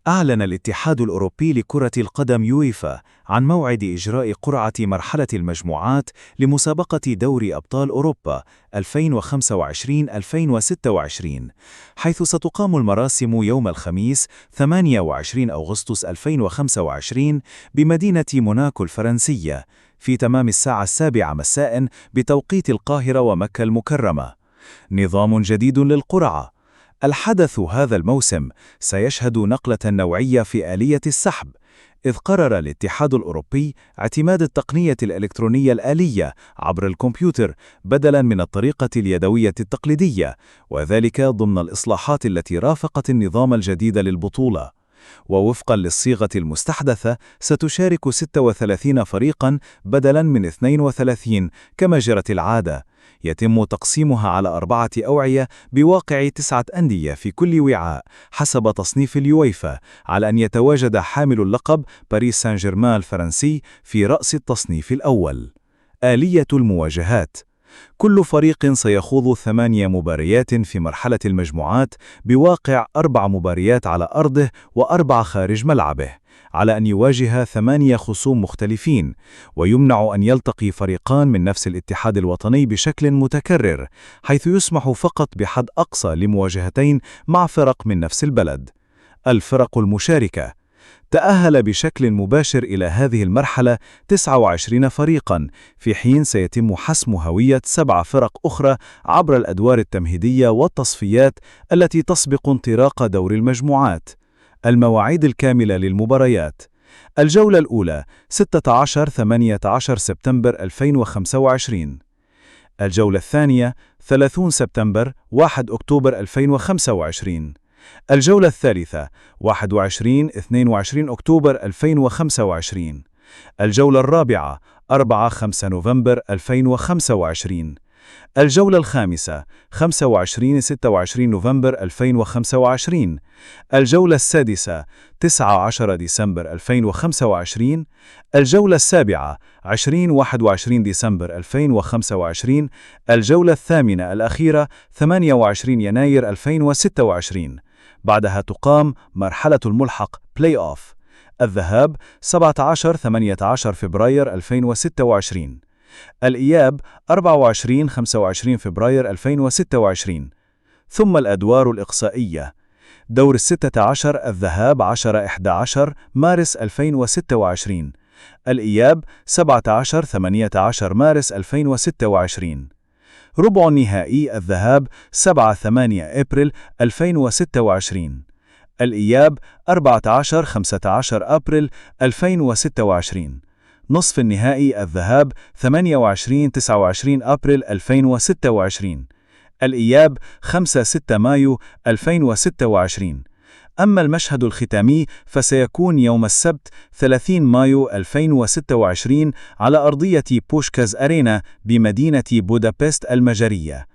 أعلن الاتحاد الأوروبي لكرة القدم يويفا عن موعد إجراء قرعة مرحلة المجموعات لمسابقة دوري أبطال أوروبا 2025-2026، حيث ستقام المراسم يوم الخميس 28 أغسطس 2025 بمدينة موناكو الفرنسية في تمام الساعة 7 مساء بتوقيت القاهرة ومكة المكرمة. نظام جديد للقرعة. الحدث هذا الموسم سيشهد نقلة نوعية في آلية السحب، إذ قرر الاتحاد الأوروبي اعتماد التقنية الإلكترونية الآلية عبر الكمبيوتر بدلاً من الطريقة اليدوية التقليدية، وذلك ضمن الإصلاحات التي رافقت النظام الجديد للبطولة. ووفقاً للصيغة المستحدثة، ستشارك 36 فريقاً بدلاً من 32 كما جرت العادة. يتم تقسيمها على 4 أوعية بواقع 9 أندية في كل وعاء حسب تصنيف اليويفا، على أن يتواجد حامل اللقب باريس سان جيرمان الفرنسي في رأس التصنيف الأول. آلية المواجهات: كل فريق سيخوض 8 مباريات في مرحلة المجموعات بواقع 4 مباريات على أرضه و4 خارج ملعبه، على أن يواجه 8 خصوم مختلفين، ويمنع أن يلتقي فريقان من نفس الاتحاد الوطني بشكل متكرر، حيث يسمح فقط بحد أقصى لمواجهتين مع فرق من نفس البلد. الفرق المشاركة: تأهل بشكل مباشر إلى هذه المرحلة 29 فريقاً، في حين سيتم حسم هوية 7 فرق أخرى عبر الأدوار التمهيدية والتصفيات التي تسبق انطلاق دور المجموعات. المواعيد الكاملة للمباريات: الجولة الأولى 16-18 سبتمبر 2025. الجولة الثانية 30 سبتمبر 1 أكتوبر 2025. الجولة الثالثة 21-22 أكتوبر 2025. الجولة الرابعة 4-5 نوفمبر 2025. الجولة الخامسة 25-26 نوفمبر 2025. الجولة السادسة 19 ديسمبر 2025. الجولة السابعة 20-21 ديسمبر 2025. الجولة الثامنة الأخيرة 28 يناير 2026. بعدها تقام مرحلة الملحق بلاي أوف. الذهاب 17-18 فبراير 2026. الإياب 24-25 فبراير 2026. ثم الأدوار الإقصائية: دور 16 الذهاب 10-11 مارس 2026. الإياب 17-18 مارس 2026. ربع النهائي الذهاب 7-8 أبريل 2026. الإياب 14-15 أبريل 2026. نصف النهائي الذهاب 28-29 أبريل 2026. الإياب 5-6 مايو 2026. أما المشهد الختامي فسيكون يوم السبت 30 مايو 2026 على أرضية بوشكاش أرينا بمدينة بودابست المجرية.